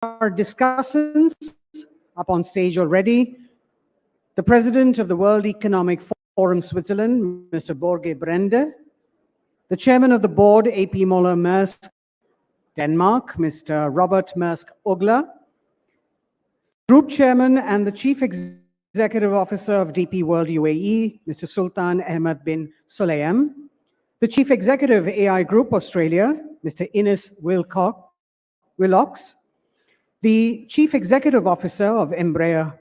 our discussants up on stage already. The President of the World Economic Forum Switzerland, Mr. Borge Brende. The Chairman of the Board, AP Moller Maersk, Denmark, Mr. Robert Maersk Ogler. Group Chairman and the Chief Executive Officer of DP World UAE, Mr. Sultan Ahmed bin Sulayem. The Chief Executive AI Group Australia, Mr. Ines Wilcox. The Chief Executive Officer of Embraer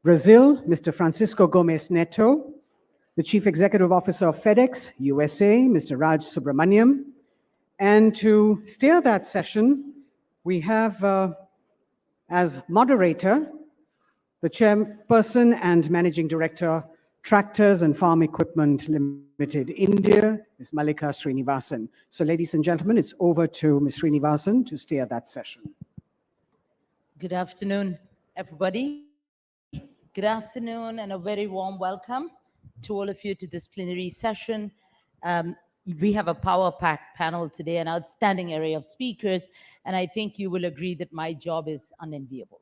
Brazil, Mr. Francisco Gomez Neto. The Chief Executive Officer of FedEx USA, Mr. Raj Subramaniam. And to steer that session, we have as moderator the Chairperson and Managing Director, Tractors and Farm Equipment Limited, India, Ms. Malika Srinivasan. So ladies and gentlemen, it's over to Ms. Srinivasan to steer that session. Good afternoon, everybody. Good afternoon and a very warm welcome to all of you to this plenary session. We have a power-packed panel today, an outstanding array of speakers, and I think you will agree that my job is unenviable.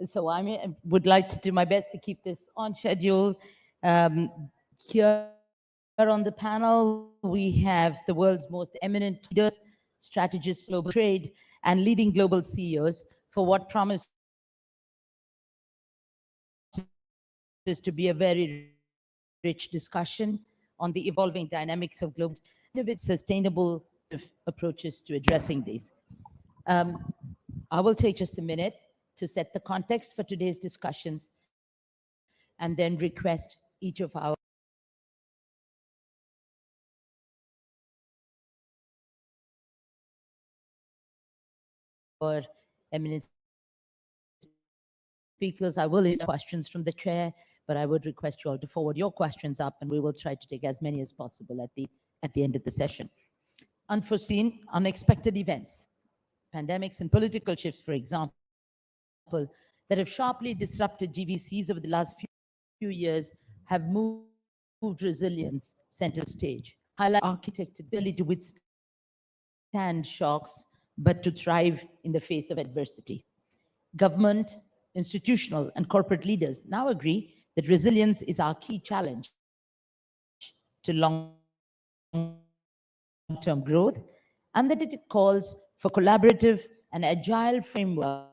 So I would like to do my best to keep this on schedule. Here on the panel, we have the world's most eminent leaders, strategists, global trade, and leading global CEOs for what promises to be a very rich discussion on the evolving dynamics of global sustainable approaches to addressing these. I will take just a minute to set the context for today's discussions and then request each of our eminent speakers. I will answer questions from the chair, but I would request you all to forward your questions up, and we will try to take as many as possible at the end of the session. Unforeseen, unexpected events, pandemics and political shifts, for example, that have sharply disrupted GVCs over the last few years have moved resilience center stage, highlight architect's ability to withstand shocks, but to thrive in the face of adversity. Government, institutional, and corporate leaders now agree that resilience is our key challenge to long-term growth, and that it calls for collaborative and agile frameworks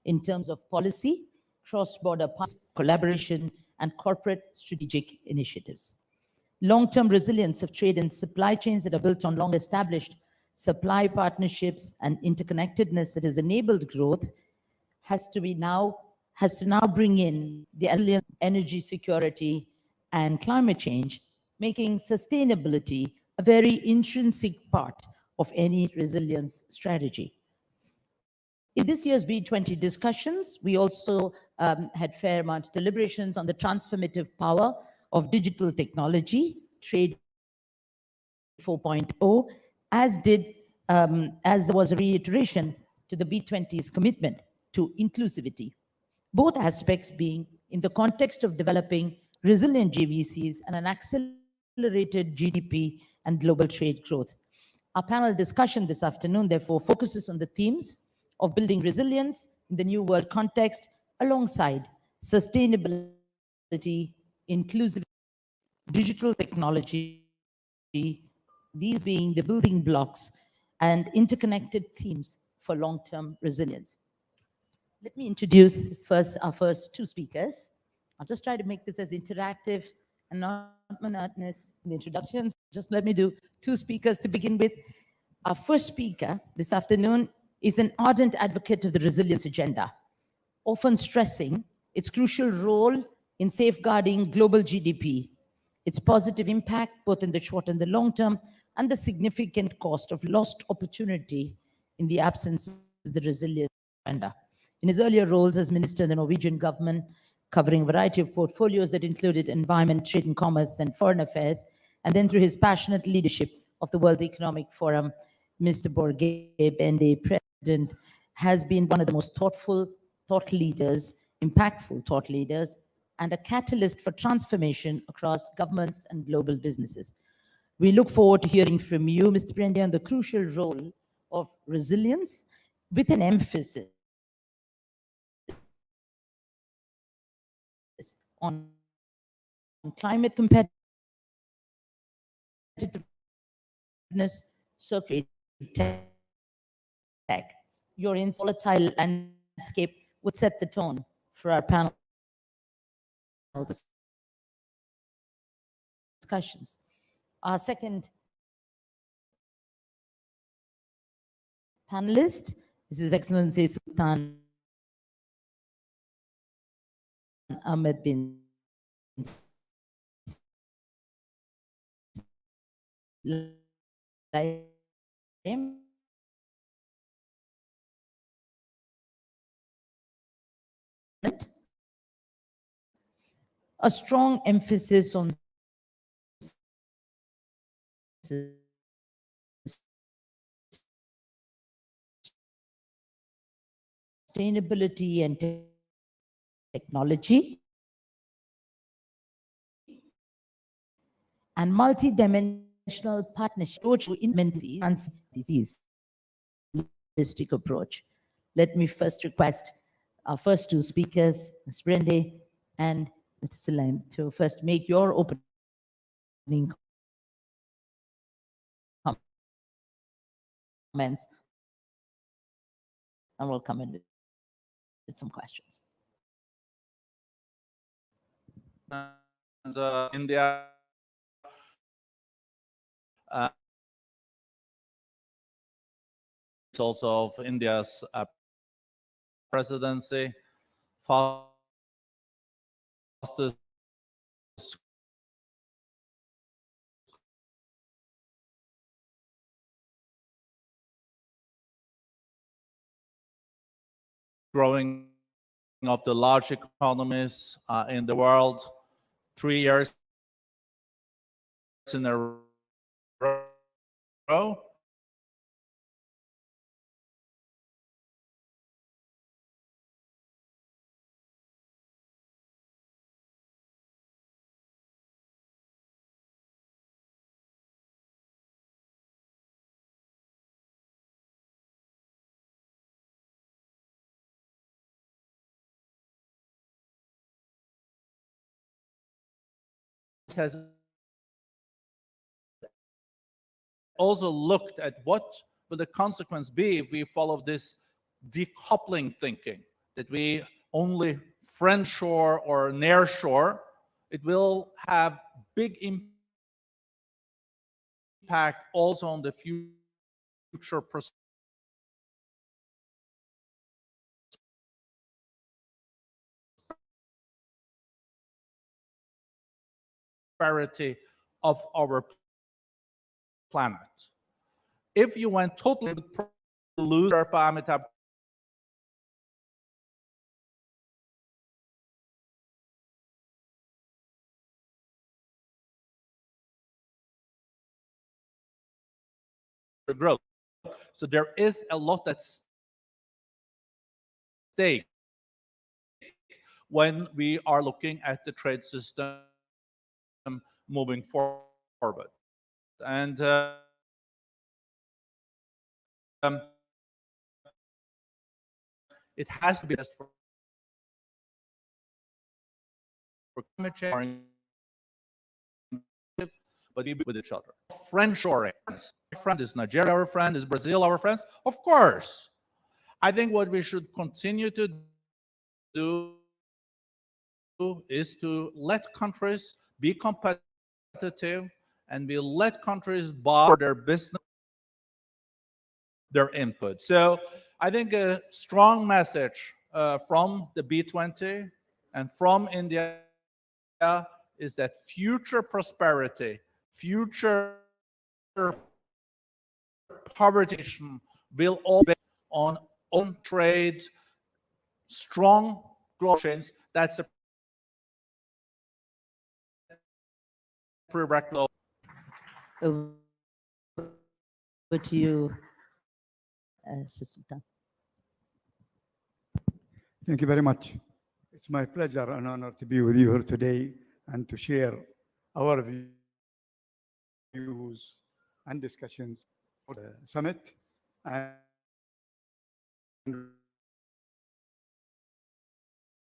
in terms of policy, cross-border collaboration, and corporate strategic initiatives. Long-term resilience of trade and supply chains that are built on long-established supply partnerships and interconnectedness that has enabled growth has to now bring in the energy security and climate change, making sustainability a very intrinsic part of any resilience strategy. In this year's B20 discussions, we also had fair amount of deliberations on the transformative power of digital technology, Trade 4.0, as there was a reiteration to the B20's commitment to inclusivity, both aspects being in the context of developing resilient GVCs and an accelerated GDP and global trade growth. Our panel discussion this afternoon, therefore, focuses on the themes of building resilience in the new world context alongside sustainability, inclusivity, digital technology, these being the building blocks and interconnected themes for long-term resilience. Let me introduce first our first two speakers. I'll just try to make this as interactive and not monotonous in the introductions. Just let me do two speakers to begin with. Our first speaker this afternoon is an ardent advocate of the resilience agenda, often stressing its crucial role in safeguarding global GDP, its positive impact both in the short and the long term, and the significant cost of lost opportunity in the absence of the resilience agenda. In his earlier roles as minister in the Norwegian government, covering a variety of portfolios that included environment, trade and commerce, and foreign affairs, and then through his passionate leadership of the World Economic Forum, Mr. Borge Brende, President, has been one of the most thoughtful thought leaders, impactful thought leaders, and a catalyst for transformation across governments and global businesses. We look forward to hearing from you, Mr. Brende, on the crucial role of resilience with an emphasis on climate competitiveness, circular tech. Your volatile landscape would set the tone for our panel discussions. Our second panelist is His Excellency Sultan Ahmed bin Sulaim. A strong emphasis on sustainability and technology, and multi-dimensional partnership approach to implement disease holistic approach. Let me first request our first two speakers, Ms. Brende and Mr. Sulaim, to first make your opening comments, and we'll come in with some questions. And India it's also of India's presidency, fastest growing of the large economies in the world, 3 years in a row. Has also looked at what will the consequence be if we follow this decoupling thinking, that we only friendshore or nearshore. It will have big impact also on the future prosperity of our planet. If you went totally to lose our Amitabh growth. So there is a lot at stake when we are looking at the trade system moving forward. And it has to be just for climate change, but we be with each other. Friendshoring. Our friend is Nigeria, our friend is Brazil, our friends. Of course. I think what we should continue to do is to let countries be competitive, and we let countries buy for their business, their input. So I think a strong message from the B20 and from India is that future prosperity, future poverty will all be on own trade, strong global chains. That's a prerequisite. Over to you, Sultan. Thank you very much. It's my pleasure and honor to be with you here today and to share our views and discussions for the summit. And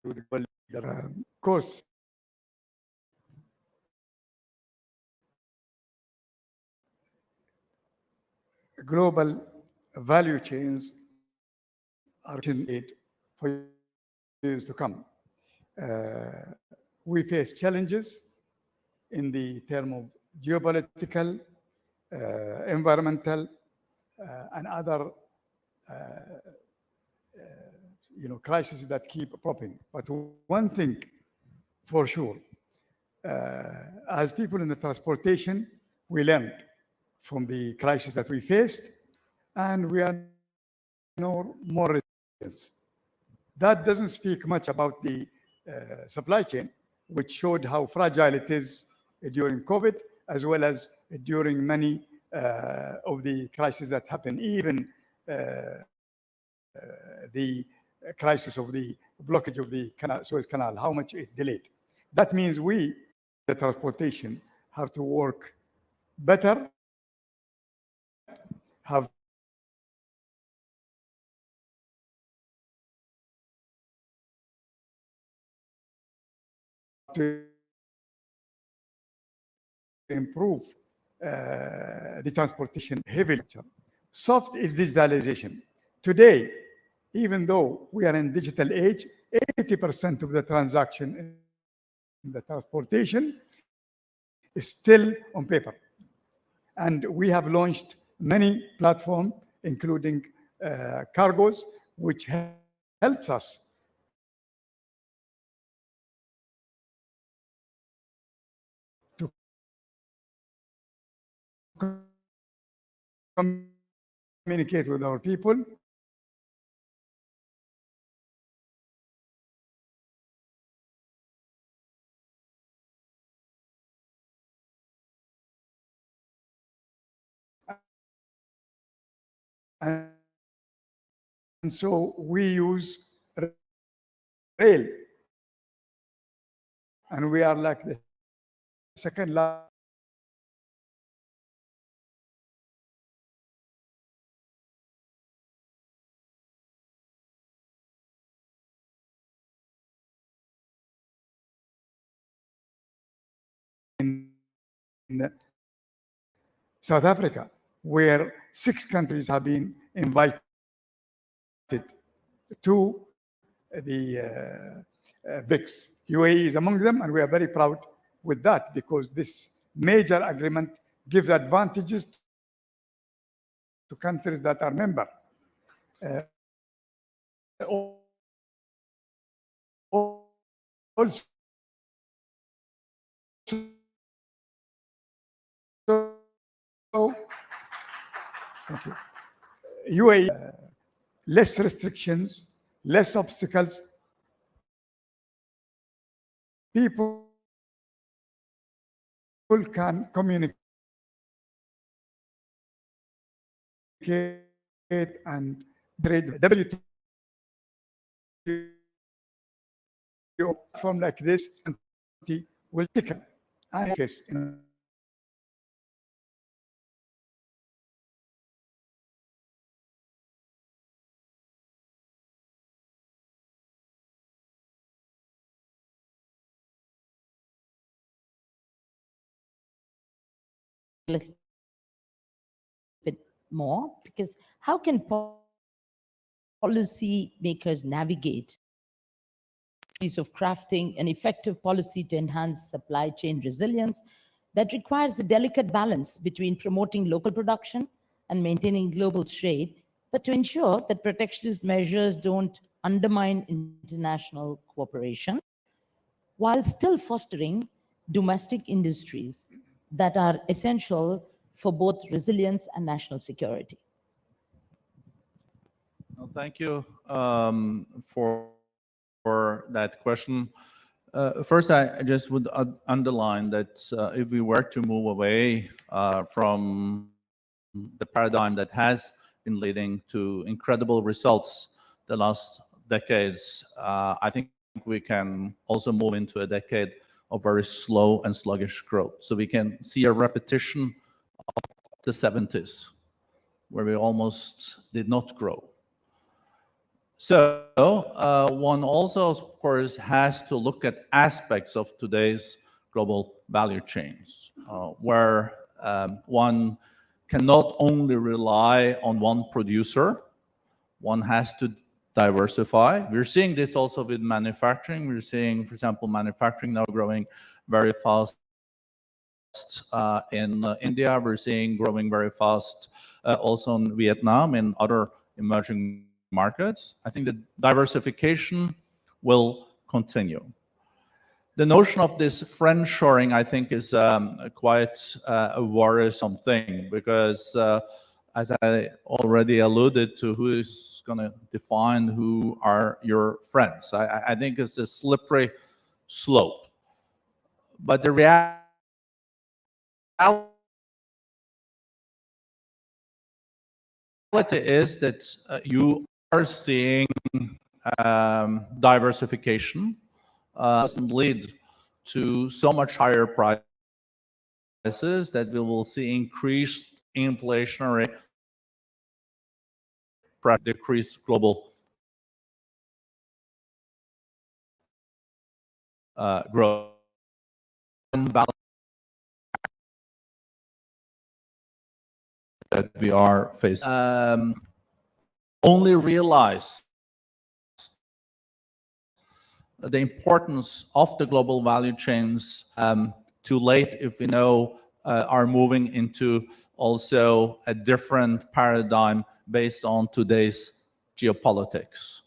with the global leader. Of course, global value chains are aid for years to come. We face challenges in the term of geopolitical, environmental, and other crises that keep popping. But one thing for sure, as people in the transportation, we learned from the crisis that we faced, and we are more resilient. That doesn't speak much about the supply chain, which showed how fragile it is during COVID, as well as during many of the crises that happened, even the crisis of the blockage of the Suez Canal, how much it delayed. That means we, the transportation, have to work better, have to improve the transportation heavily. Soft is digitalization. Today, even though we are in digital age, 80% of the transaction in the transportation is still on paper. And we have launched many platforms, including cargos, which helps us to communicate with our people. And so we use rail, and we are like the second largest in South Africa, where 6 countries have been invited to the BRICS. UAE is among them, and we are very proud with that because this major agreement gives advantages to countries that are member. Also, UAE, less restrictions, less obstacles. People can communicate and trade. WTO platform like this will take an case in A little bit more, because how can policy makers navigate of crafting an effective policy to enhance supply chain resilience that requires a delicate balance between promoting local production and maintaining global trade, but to ensure that protectionist measures don't undermine international cooperation while still fostering domestic industries that are essential for both resilience and national security? Well, thank you for that question. First, I just would underline that if we were to move away from the paradigm that has been leading to incredible results the last decades, I think we can also move into a decade of very slow and sluggish growth. So we can see a repetition of the 70s, where we almost did not grow. So one also, of course, has to look at aspects of today's global value chains, where one cannot only rely on one producer. One has to diversify. We're seeing this also with manufacturing. We're seeing, for example, manufacturing now growing very fast in India. We're seeing growing very fast also in Vietnam and other emerging markets. I think the diversification will continue. The notion of this friendshoring, I think, is quite a worrisome thing because, as I already alluded to, who is going to define who are your friends? I think it's a slippery slope. But the reality is that you are seeing diversification doesn't lead to so much higher prices that we will see increased inflationary pressure, decrease global growth. That we are facing. Only realize the importance of the global value chains too late if we know are moving into also a different paradigm based on today's geopolitics.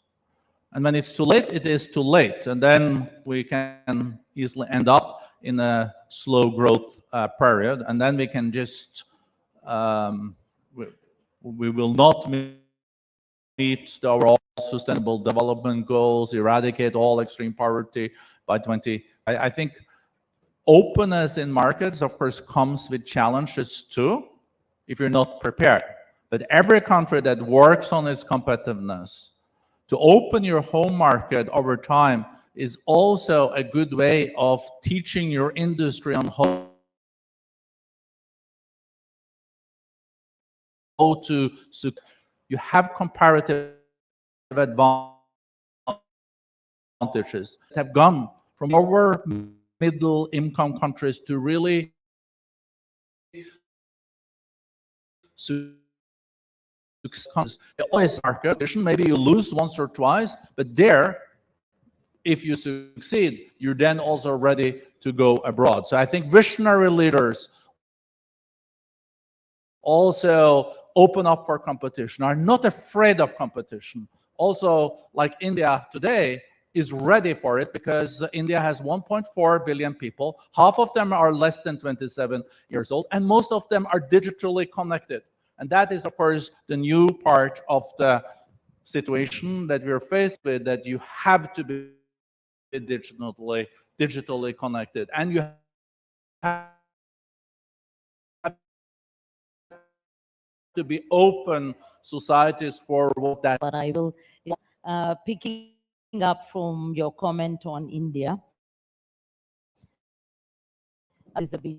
And when it's too late, it is too late. And then we can easily end up in a slow growth period. And then we can just, we will not meet the overall sustainable development goals, eradicate all extreme poverty by 20. I think openness in markets, of course, comes with challenges too, if you're not prepared. But every country that works on its competitiveness, to open your home market over time is also a good way of teaching your industry on how to, you have comparative advantages that have gone from lower middle income countries to really success. Always market, maybe you lose once or twice, but there, if you succeed, you're then also ready to go abroad. So I think visionary leaders also open up for competition, are not afraid of competition. Also, like India today, is ready for it because India has 1.4 billion people. Half of them are less than 27 years old, and most of them are digitally connected. And that is, of course, the new part of the situation that we're faced with, that you have to be digitally connected, and you have to be open societies for what that. But I will, picking up from your comment on India, this is a B20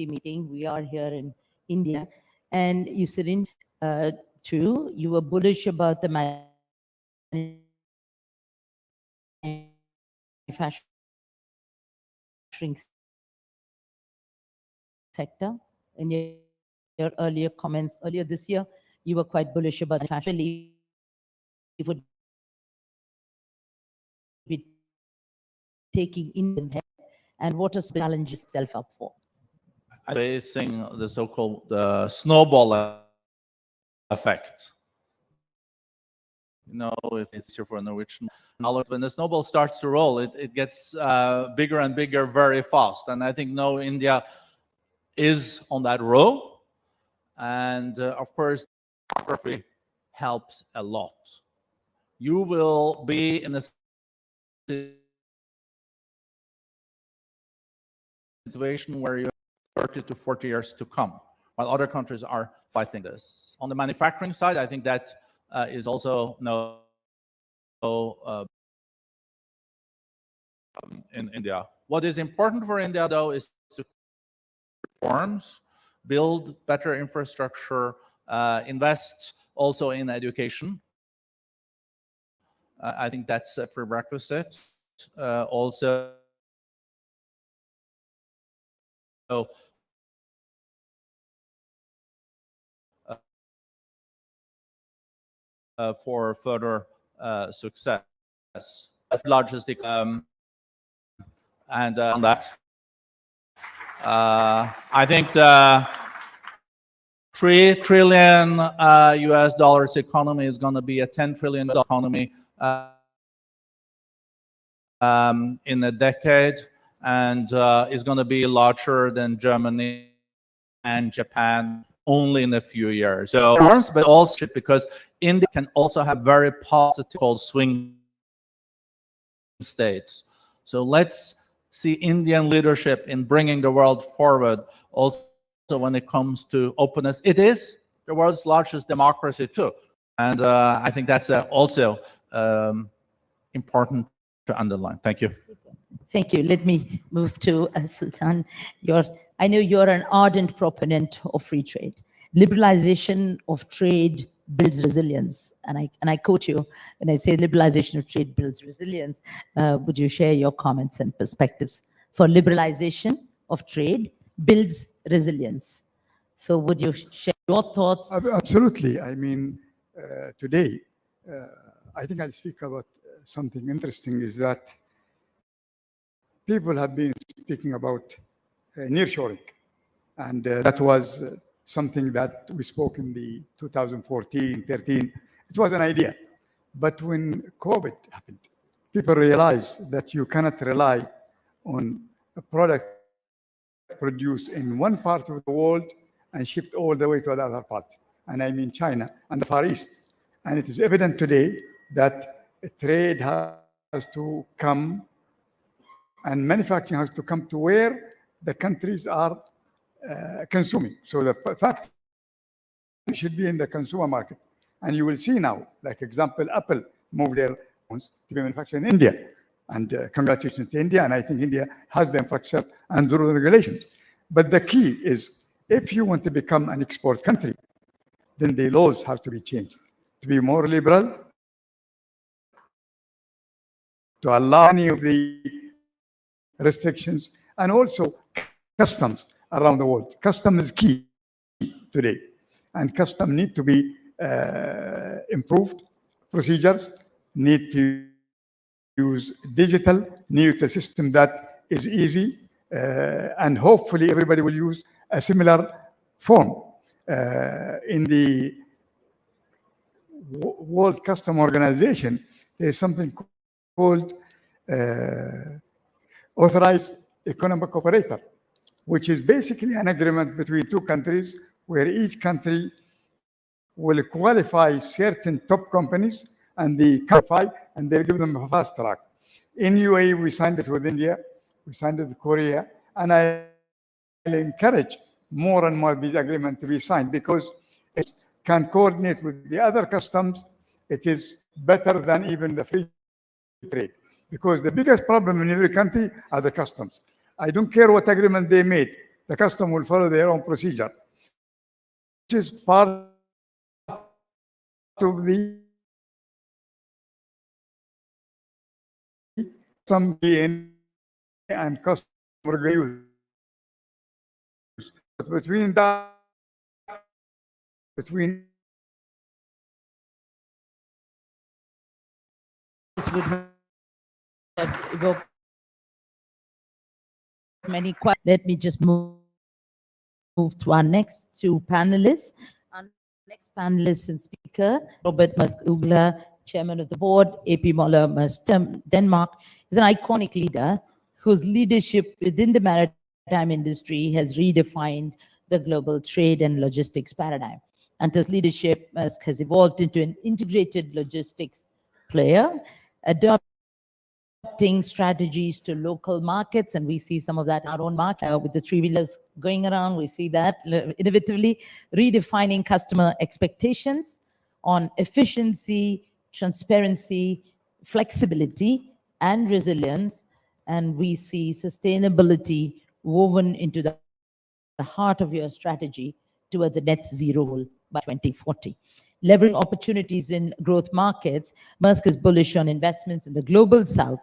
meeting. We are here in India, and you said in too, you were bullish about the manufacturing sector. In your earlier comments earlier this year, you were quite bullish about manufacturing. It would be taking Indian head, and what is the challenges itself up for? Facing the so-called snowball effect. You know, if it's here for a Norwegian knowledge, when the snowball starts to roll, it gets bigger and bigger very fast. And I think now India is on that roll. And of course, geography helps a lot. You will be in a situation where you have 30 to 40 years to come, while other countries are fighting this. On the manufacturing side, I think that is also in India. What is important for India, though, is to reforms, build better infrastructure, invest also in education. I think that's a prerequisite. Also, for further success. Logistic, and on that, I think the $3 trillion US dollars economy is going to be a $10 trillion economy in a decade, and is going to be larger than Germany and Japan only in a few years. So, but also because India can also have very positive swing states. So let's see Indian leadership in bringing the world forward. Also, when it comes to openness, it is the world's largest democracy too, and I think that's also important to underline. Thank you. Thank you. Let me move to Sultan. I know you're an ardent proponent of free trade. Liberalization of trade builds resilience. And I quote you when I say liberalization of trade builds resilience. Would you share your comments and perspectives? For liberalization of trade builds resilience. So would you share your thoughts? Absolutely. I mean, today, I think I'll speak about something interesting is that people have been speaking about nearshoring. And that was something that we spoke in the 2014, 13. It was an idea. But when COVID happened, people realized that you cannot rely on a product produced in one part of the world and shipped all the way to the other part. And I mean China and the Far East. And it is evident today that trade has to come and manufacturing has to come to where the countries are consuming. So the fact should be in the consumer market. And you will see now, like example, Apple moved their phones to be manufactured in India. And congratulations to India. And I think India has the infrastructure and the regulations. But the key is, if you want to become an export country, then the laws have to be changed to be more liberal, to allow any of the restrictions, and also customs around the world. Custom is key today, and custom need to be improved. Procedures need to use digital, need a system that is easy, and hopefully everybody will use a similar form. In the World Custom Organization, there's something called Authorized Economic Operator, which is basically an agreement between two countries where each country will qualify certain top companies and they qualify and they give them a fast track. In UAE, we signed it with India, we signed it with Korea, and I encourage more and more these agreements to be signed because it can coordinate with the other customs. It is better than even the free trade, because the biggest problem in every country are the customs. I don't care what agreement they made, the custom will follow their own procedure. This is part of the some and customer reviews. But between that, between This would have evoked many questions. Let me just move to our next two panelists. Our next panelist and speaker, Robert Ugla, Chairman of the Board, AP Moller Denmark, is an iconic leader whose leadership within the maritime industry has redefined the global trade and logistics paradigm. And his leadership has evolved into an integrated logistics player, adopting strategies to local markets, and we see some of that in our own market with the three-wheelers going around. We see that innovatively redefining customer expectations on efficiency, transparency, flexibility, and resilience. And we see sustainability woven into the heart of your strategy towards a net zero goal by 2040. Leveraging opportunities in growth markets, Maersk is bullish on investments in the global south,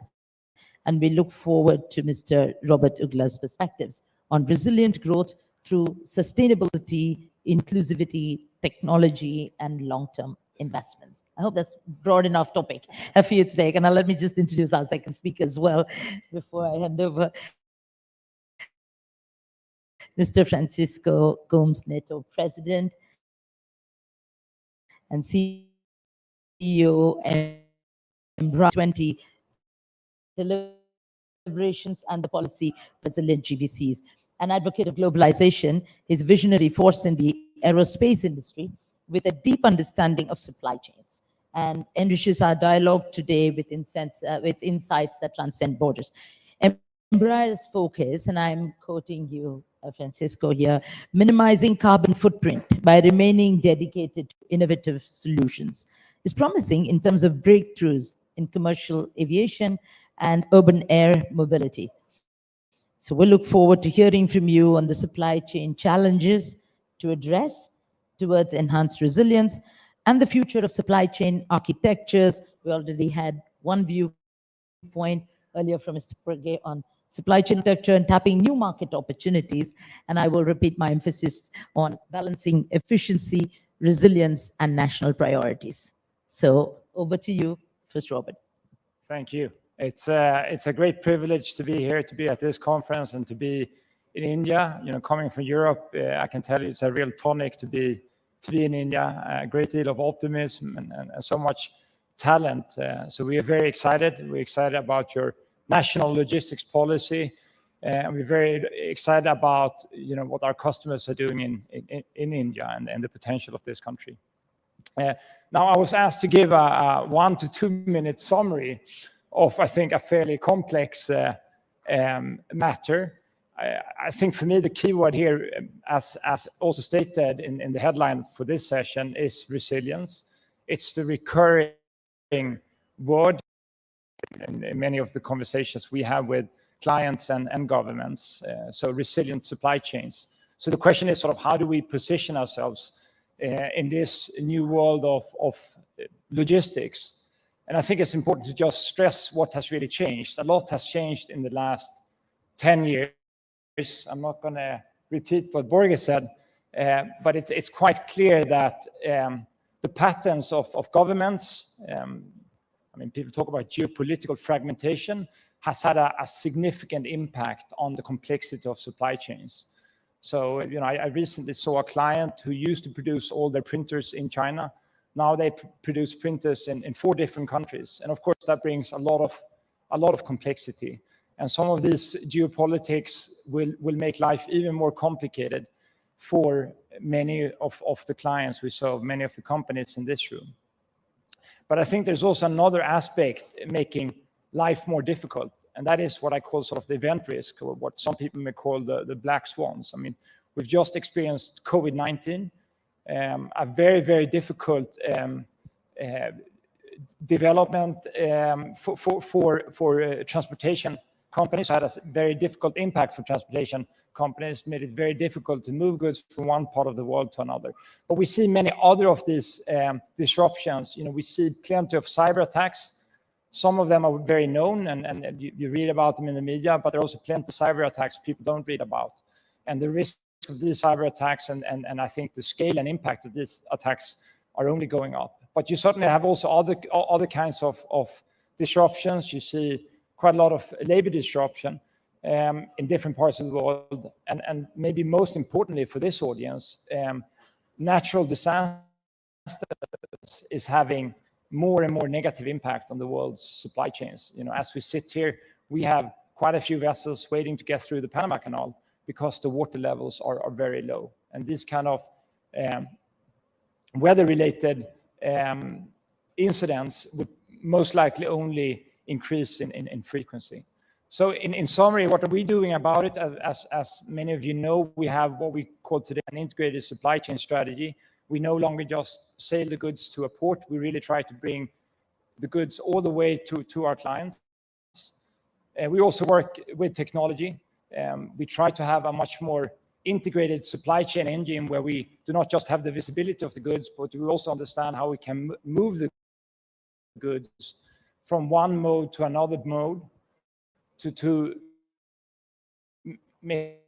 and we look forward to Mr. Robert Ugla's perspectives on resilient growth through sustainability, inclusivity, technology, and long-term investments. I hope that's broad enough topic for you today. And now let me just introduce our second speaker as well before I hand over. Mr. Francisco Gomes Neto, President and CEO, Embrace 20 deliberations and the policy resilient GVCs. An advocate of globalization, his visionary force in the aerospace industry with a deep understanding of supply chains, and enriches our dialogue today with insights that transcend borders. Embraer's focus, and I'm quoting you, Francisco, here, minimizing carbon footprint by remaining dedicated to innovative solutions, is promising in terms of breakthroughs in commercial aviation and urban air mobility. So we look forward to hearing from you on the supply chain challenges to address towards enhanced resilience and the future of supply chain architectures. We already had one viewpoint earlier from Mr. Borge on supply chain architecture and tapping new market opportunities. And I will repeat my emphasis on balancing efficiency, resilience, and national priorities. So over to you, first, Robert. Thank you. It's a great privilege to be here, to be at this conference, and to be in India. You know, coming from Europe, I can tell you it's a real tonic to be in India. A great deal of optimism and so much talent. So we are very excited. We're excited about your national logistics policy, and we're very excited about what our customers are doing in India and the potential of this country. Now, I was asked to give a 1 to 2 minute summary of, I think, a fairly complex matter. I think for me, the key word here, as also stated in the headline for this session, is resilience. It's the recurring word in many of the conversations we have with clients and governments. So resilient supply chains. So the question is sort of how do we position ourselves in this new world of logistics? And I think it's important to just stress what has really changed. A lot has changed in the last 10 years. I'm not going to repeat what Borge said, but it's quite clear that the patterns of governments, I mean, people talk about geopolitical fragmentation, has had a significant impact on the complexity of supply chains. So, I recently saw a client who used to produce all their printers in China. Now they produce printers in 4 different countries. And of course, that brings a lot of complexity. And some of these geopolitics will make life even more complicated for many of the clients we serve, many of the companies in this room. But I think there's also another aspect making life more difficult, and that is what I call sort of the event risk, or what some people may call the black swans. I mean, we've just experienced COVID-19, a very, very difficult development for transportation companies. Had a very difficult impact for transportation companies, made it very difficult to move goods from one part of the world to another. But we see many other of these disruptions. We see plenty of cyber attacks. Some of them are very known, and you read about them in the media, but there are also plenty of cyber attacks people don't read about. And the risk of these cyber attacks and I think the scale and impact of these attacks are only going up. But you certainly have also other kinds of disruptions. You see quite a lot of labor disruption in different parts of the world. And maybe most importantly for this audience, natural disasters is having more and more negative impact on the world's supply chains. As we sit here, we have quite a few vessels waiting to get through the Panama Canal because the water levels are very low. And this kind of weather-related incidents would most likely only increase in frequency. So in summary, what are we doing about it? As many of you know, we have what we call today an integrated supply chain strategy. We no longer just sail the goods to a port. We really try to bring the goods all the way to our clients. We also work with technology. We try to have a much more integrated supply chain engine where we do not just have the visibility of the goods, but we also understand how we can move the goods from one mode to another mode to make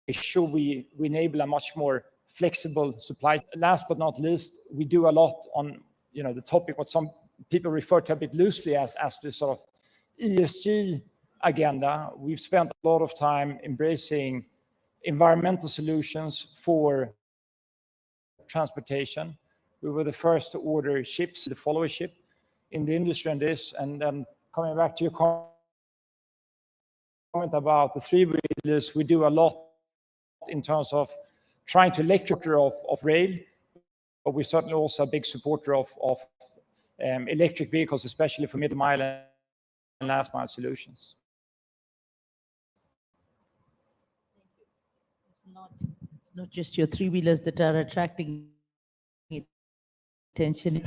sure we enable a much more flexible supply. Last but not least, we do a lot on the topic what some people refer to a bit loosely as the sort of ESG agenda. We've spent a lot of time embracing environmental solutions for transportation. We were the first to order ships, the follower ship in the industry on this. And then coming back to your comment about the three-wheelers, we do a lot in terms of trying to electrify of rail, but we're certainly also a big supporter of electric vehicles, especially for mid-mile and last-mile solutions. It's not just your three-wheelers that are attracting attention.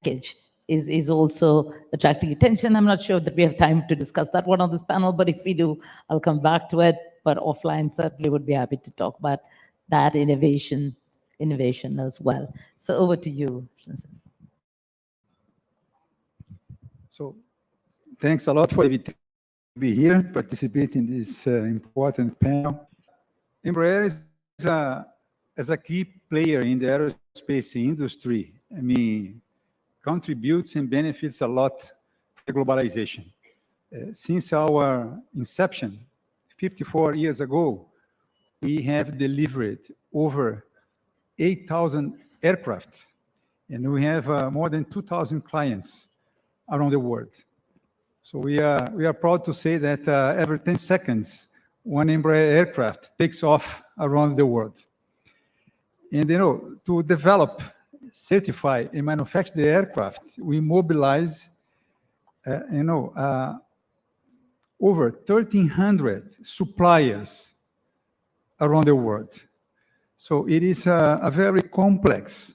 Package is also attracting attention. I'm not sure that we have time to discuss that one on this panel, but if we do, I'll come back to it. But offline, certainly would be happy to talk about that innovation as well. So over to you. So thanks a lot for inviting me here, participate in this important panel. Embraer is a key player in the aerospace industry. I mean, contributes and benefits a lot to globalization. Since our inception, 54 years ago, we have delivered over 8,000 aircraft, and we have more than 2,000 clients around the world. So we are proud to say that every 10 seconds, one Embraer aircraft takes off around the world. And to develop, certify, and manufacture the aircraft, we mobilize, over 1,300 suppliers around the world. So it is a very complex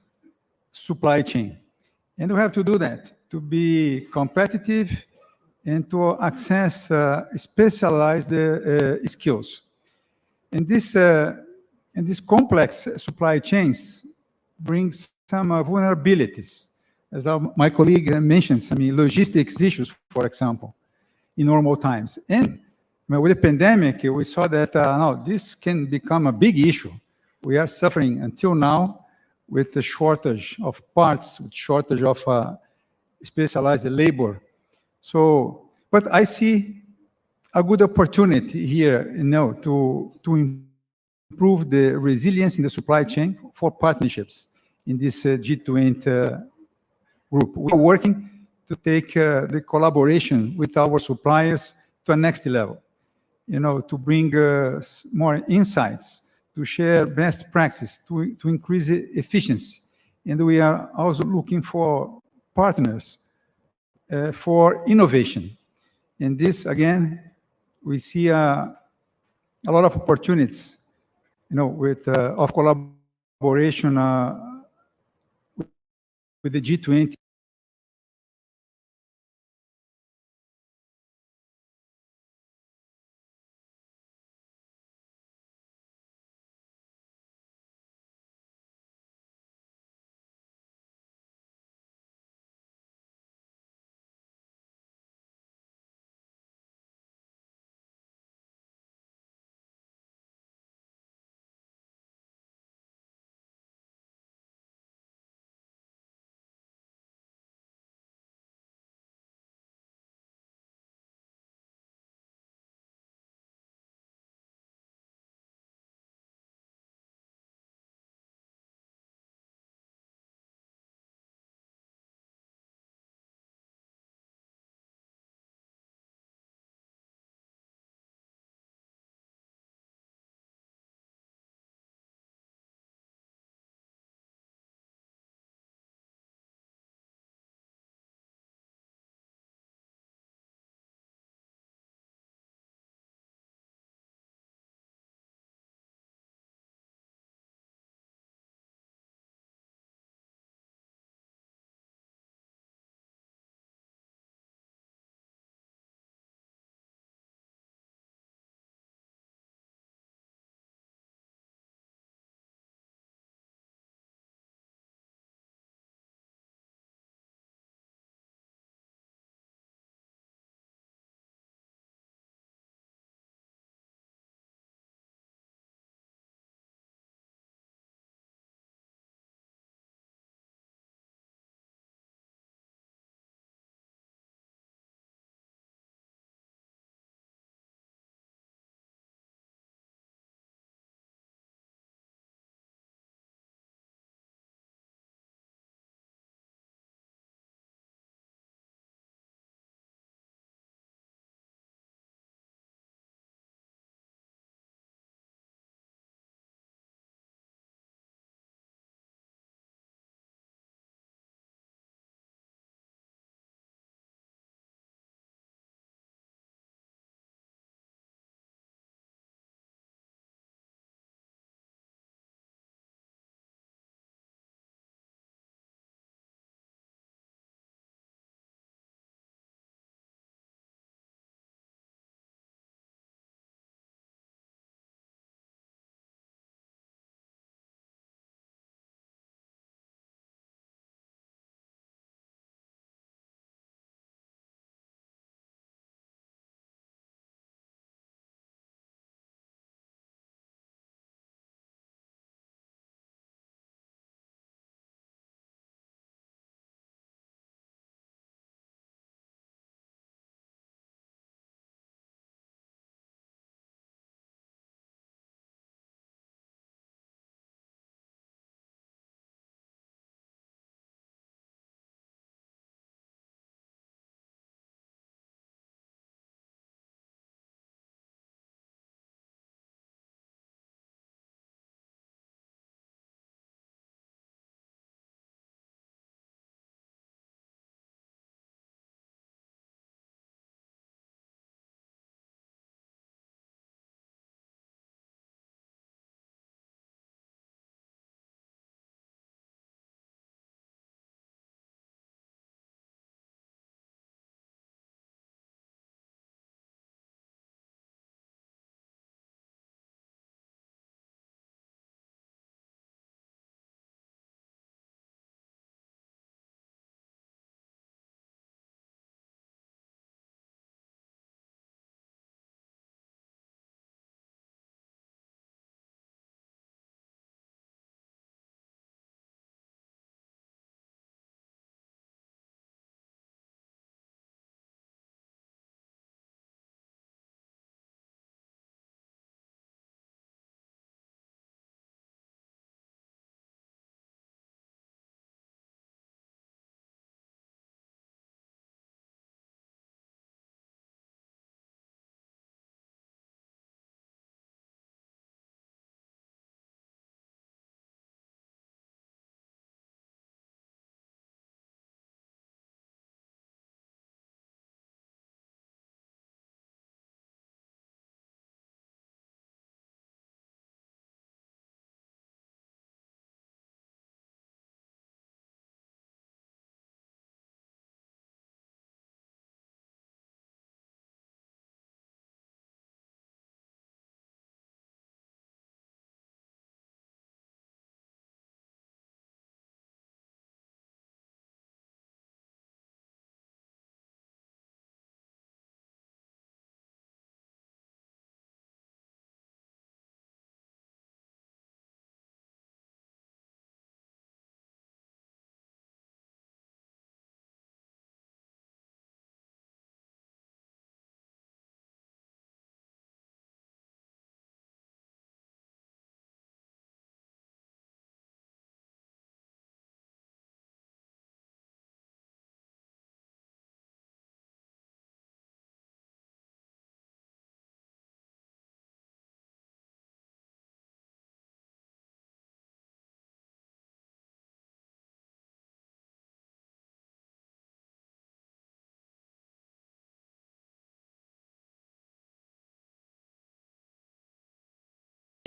supply chain. And we have to do that to be competitive and to access specialized skills. And this complex supply chains brings some vulnerabilities. As my colleague mentioned, logistics issues, for example, in normal times. And with the pandemic, we saw that this can become a big issue. We are suffering until now with the shortage of parts, with shortage of specialized labor. So, but I see a good opportunity here, to improve the resilience in the supply chain for partnerships in this G20 group. We are working to take the collaboration with our suppliers to a next level, to bring more insights, to share best practice, to increase efficiency. And we are also looking for partners for innovation. And this, again, we see a lot of opportunities, with of collaboration with the G20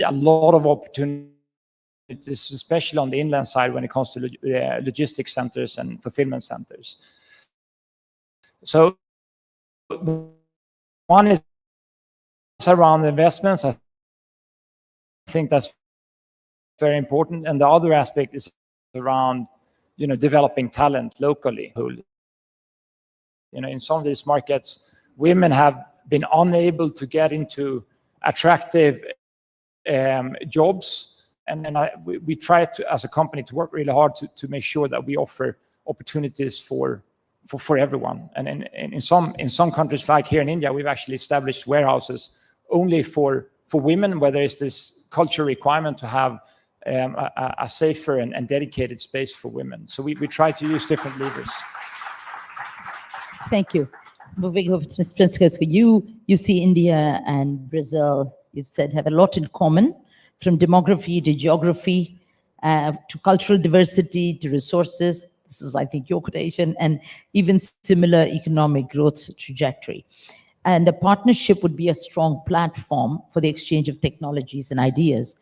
a lot of opportunities, especially on the inland side when it comes to logistics centers and fulfillment centers. So one is around investments. I think that's very important. And the other aspect is around, developing talent locally. In some of these markets, women have been unable to get into attractive jobs. And we try to, as a company, to work really hard to make sure that we offer opportunities for everyone. And in some countries, like here in India, we've actually established warehouses only for women, where there is this cultural requirement to have a safer and dedicated space for women. So we try to use different levers. Thank you. Moving over to Ms. Francisco, you see India and Brazil, you've said, have a lot in common, from demography to geography, to cultural diversity, to resources. This is, I think, your quotation, and even similar economic growth trajectory. And a partnership would be a strong platform for the exchange of technologies and ideas.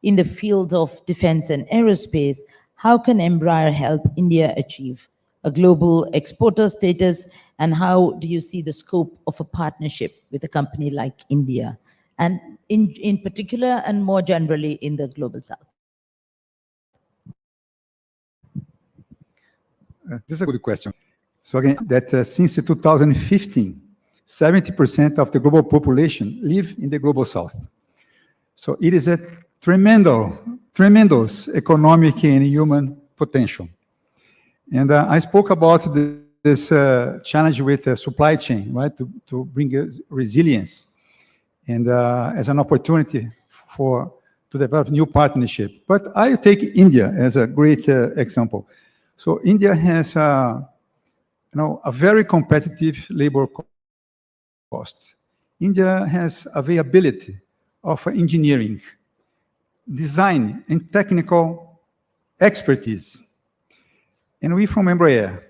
In the field of defense and aerospace, how can Embraer help India achieve a global exporter status, and how do you see the scope of a partnership with a company like India, and in particular and more generally in the global south? This is a good question. So again, that since 2015, 70% of the global population live in the global south. So it is a tremendous economic and human potential. And I spoke about this challenge with the supply chain, right, to bring resilience, and as an opportunity to develop new partnership. But I take India as a great example. So India has a very competitive labor cost. India has availability of engineering, design, and technical expertise. And we from Embraer,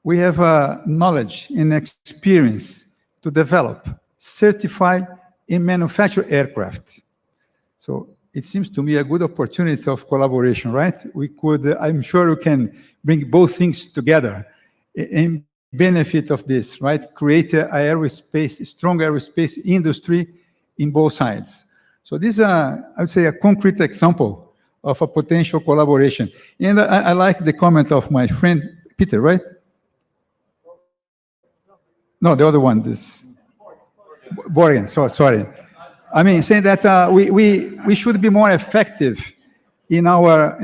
we have knowledge and experience to develop, certify, and manufacture aircraft. So it seems to me a good opportunity of collaboration, right? I'm sure we can bring both things together and benefit of this, right? Create a strong aerospace industry in both sides. So this is, I would say, a concrete example of a potential collaboration. And I like the comment of my friend, Peter, right? No, the other one, this. Borgen, sorry. I mean, saying that we should be more effective in our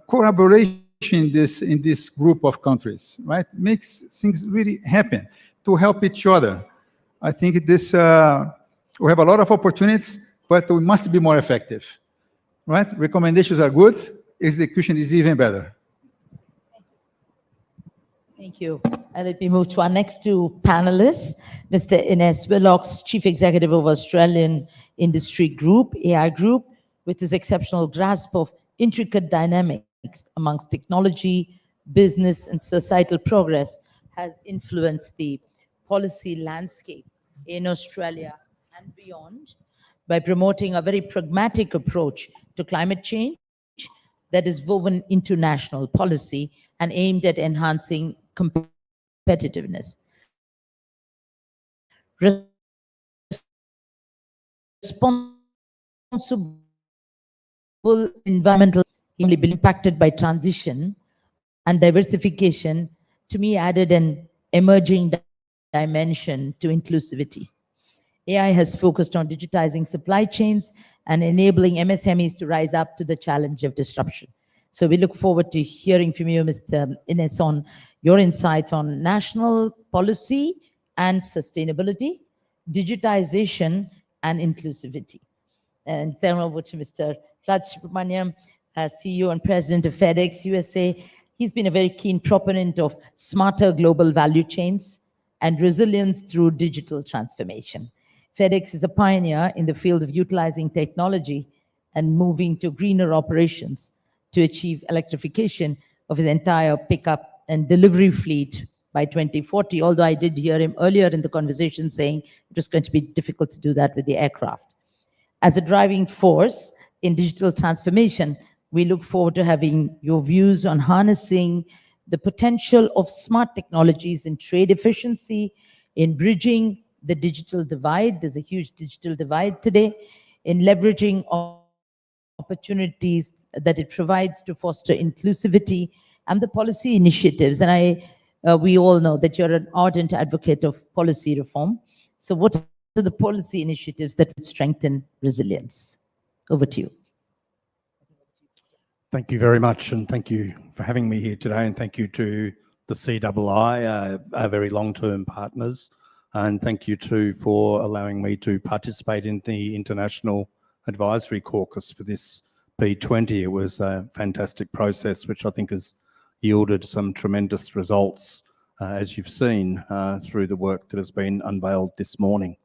collaboration in this group of countries, right? Makes things really happen to help each other. I think this we have a lot of opportunities, but we must be more effective, right? Recommendations are good, execution is even better. Thank you. Let me move to our next two panelists. Mr. Ines Willox, Chief Executive of Australian Industry Group, AI Group, with his exceptional grasp of intricate dynamics amongst technology, business, and societal progress, has influenced the policy landscape in Australia and beyond by promoting a very pragmatic approach to climate change that is woven into national policy and aimed at enhancing competitiveness. Responsible environmental will be impacted by transition and diversification, to me, added an emerging dimension to inclusivity. AI has focused on digitizing supply chains and enabling MSMEs to rise up to the challenge of disruption. So we look forward to hearing from you, Mr. Ines, on your insights on national policy and sustainability, digitization and inclusivity. And then over to Mr. Raj Subramaniam, CEO and President of FedEx USA. He's been a very keen proponent of smarter global value chains and resilience through digital transformation. FedEx is a pioneer in the field of utilizing technology and moving to greener operations to achieve electrification of his entire pickup and delivery fleet by 2040, although I did hear him earlier in the conversation saying it was going to be difficult to do that with the aircraft. as a driving force in digital transformation. We look forward to having your views on harnessing the potential of smart technologies in trade efficiency, in bridging the digital divide. There's a huge digital divide today, in leveraging opportunities that it provides to foster inclusivity, and the policy initiatives. And we all know that you're an ardent advocate of policy reform. So what are the policy initiatives that would strengthen resilience? Over to you. Thank you very much, and thank you for having me here today, and thank you to the CII, our very long-term partners, and thank you too for allowing me to participate in the International Advisory Caucus for this P20. It was a fantastic process, which I think has yielded some tremendous results, as you've seen through the work that has been unveiled this morning.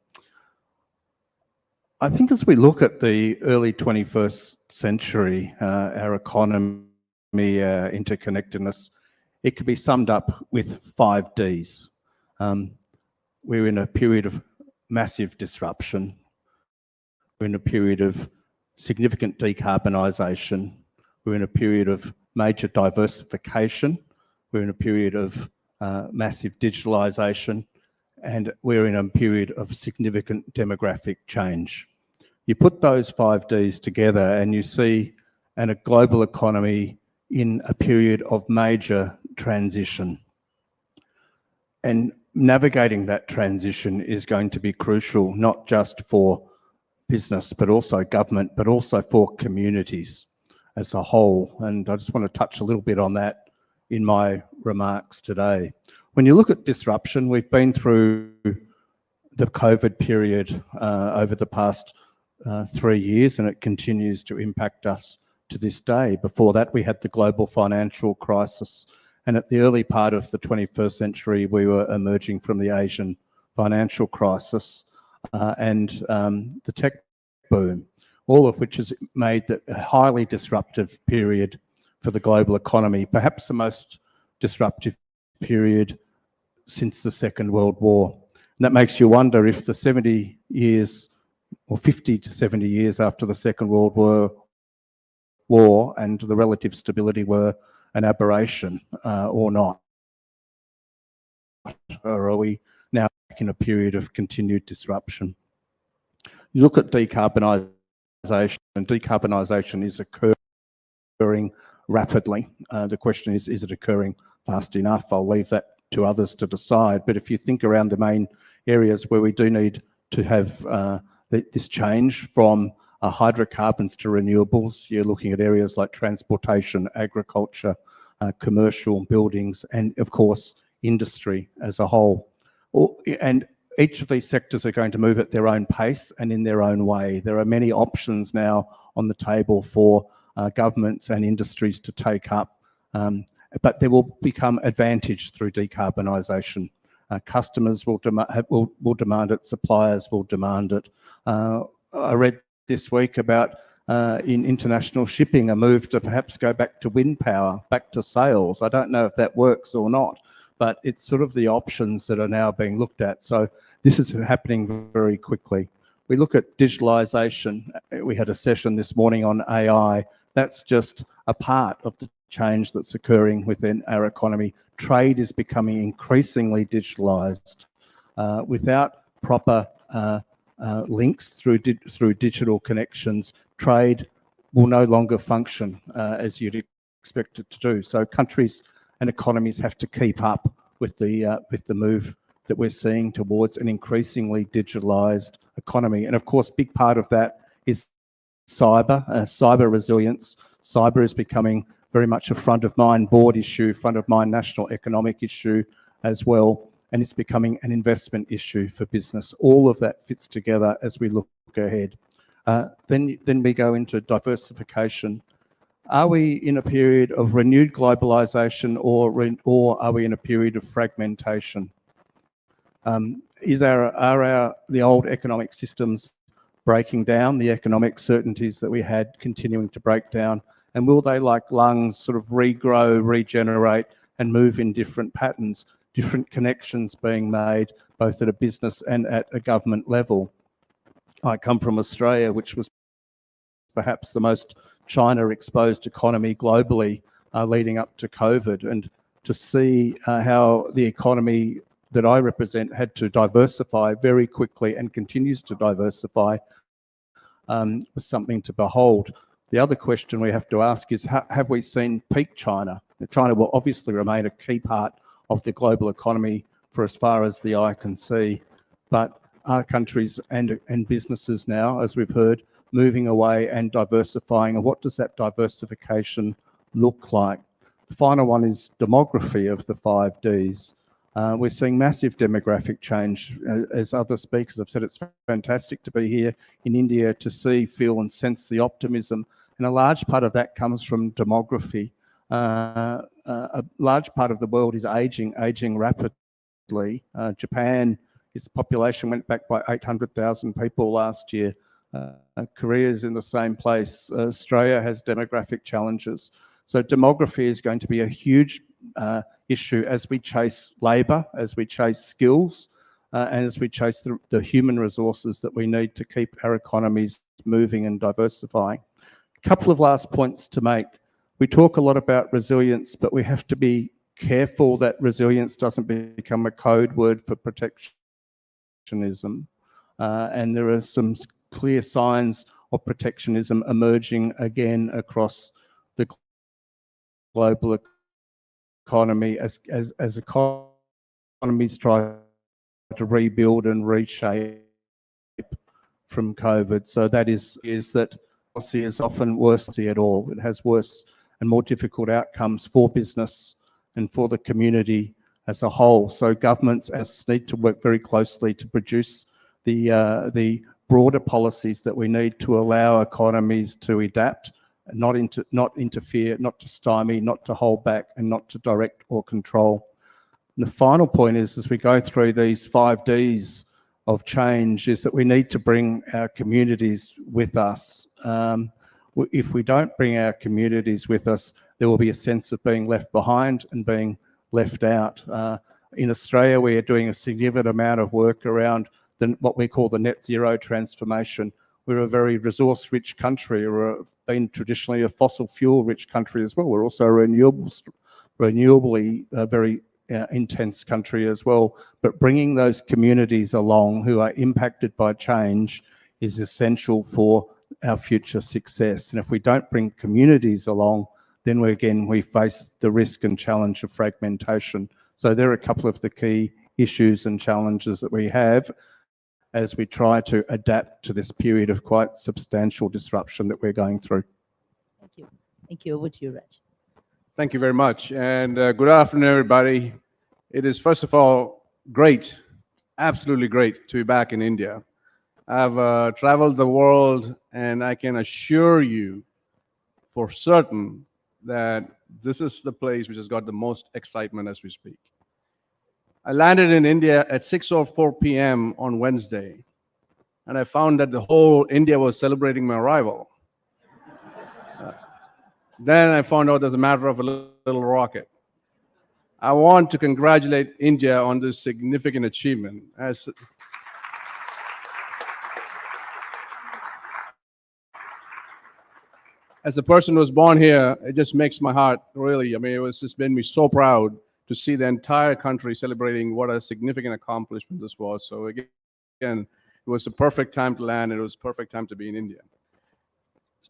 I think as we look at the early 21st century, our economy, interconnectedness, it can be summed up with 5 Ds. We're in a period of massive disruption. We're in a period of significant decarbonisation. We're in a period of major diversification. We're in a period of massive digitalisation, and we're in a period of significant demographic change. You put those 5 Ds together and you see a global economy in a period of major transition. And navigating that transition is going to be crucial, not just for business, but also government, but also for communities as a whole. And I just want to touch a little bit on that in my remarks today. When you look at disruption, we've been through the COVID period over the past 3 years, and it continues to impact us to this day. Before that, we had the global financial crisis, and at the early part of the 21st century, we were emerging from the Asian financial crisis and the tech boom, all of which has made that a highly disruptive period for the global economy, perhaps the most disruptive period since the Second World War. And that makes you wonder if the 70 years or 50 to 70 years after the Second World War and the relative stability were an aberration or not. Or are we now in a period of continued disruption? You look at decarbonisation, and decarbonisation is occurring rapidly. The question is it occurring fast enough? I'll leave that to others to decide. But if you think around the main areas where we do need to have this change from hydrocarbons to renewables, you're looking at areas like transportation, agriculture, commercial buildings, and of course, industry as a whole. And each of these sectors are going to move at their own pace and in their own way. There are many options now on the table for governments and industries to take up, but there will become advantage through decarbonisation. Customers will demand it, suppliers will demand it. I read this week about in international shipping a move to perhaps go back to wind power, back to sails. I don't know if that works or not, but it's sort of the options that are now being looked at. So this is happening very quickly. We look at digitalisation. We had a session this morning on AI. That's just a part of the change that's occurring within our economy. Trade is becoming increasingly digitalised. Without proper links through digital connections, trade will no longer function as you'd expect it to do. So countries and economies have to keep up with the move that we're seeing towards an increasingly digitalised economy. And of course, a big part of that is cyber resilience. Cyber is becoming very much a front of mind board issue, front of mind national economic issue as well. And it's becoming an investment issue for business. All of that fits together as we look ahead. Then we go into diversification. Are we in a period of renewed globalization or are we in a period of fragmentation? Are the old economic systems breaking down, the economic certainties that we had continuing to break down? And will they, like lungs, sort of regrow, regenerate, and move in different patterns, different connections being made, both at a business and at a government level? I come from Australia, which was perhaps the most China-exposed economy globally leading up to COVID, and to see how the economy that I represent had to diversify very quickly and continues to diversify was something to behold. The other question we have to ask is, have we seen peak China? China will obviously remain a key part of the global economy for as far as the eye can see, but are countries and businesses now, as we've heard, moving away and diversifying? And what does that diversification look like? The final one is demography of the 5 Ds. We're seeing massive demographic change. As other speakers have said, it's fantastic to be here in India to see, feel and sense the optimism. And a large part of that comes from demography. A large part of the world is aging rapidly. Japan, its population went back by 800,000 people last year. Korea is in the same place. Australia has demographic challenges. So demography is going to be a huge issue as we chase labour, as we chase skills, and as we chase the human resources that we need to keep our economies moving and diversifying. A couple of last points to make. We talk a lot about resilience, but we have to be careful that resilience doesn't become a code word for protectionism. And there are some clear signs of protectionism emerging again across the global economy as economies try to rebuild and reshape from COVID. So that is that policy is often worse at all. It has worse and more difficult outcomes for business and for the community as a whole. So governments need to work very closely to produce the broader policies that we need to allow economies to adapt, not interfere, not to stymie, not to hold back, and not to direct or control. And the final point is, as we go through these 5 Ds of change, is that we need to bring our communities with us. If we don't bring our communities with us, there will be a sense of being left behind and being left out. In Australia, we are doing a significant amount of work around what we call the net zero transformation. We're a very resource-rich country. We've been traditionally a fossil fuel-rich country as well. We're also a renewably very intense country as well. But bringing those communities along who are impacted by change is essential for our future success. And if we don't bring communities along, then we face the risk and challenge of fragmentation. So there are a couple of the key issues and challenges that we have as we try to adapt to this period of quite substantial disruption that we're going through. Thank you. Thank you. Over to you, Raj. Thank you very much. And good afternoon, everybody. It is, first of all, great, absolutely great to be back in India. I've traveled the world, and I can assure you for certain that this is the place which has got the most excitement as we speak. I landed in India at 6:04 p.m. on Wednesday, and I found that the whole India was celebrating my arrival. Then I found out there's a matter of a little rocket. I want to congratulate India on this significant achievement. As a person who was born here, it just makes my heart really, it was just made me so proud to see the entire country celebrating what a significant accomplishment this was. So again, it was a perfect time to land. It was a perfect time to be in India.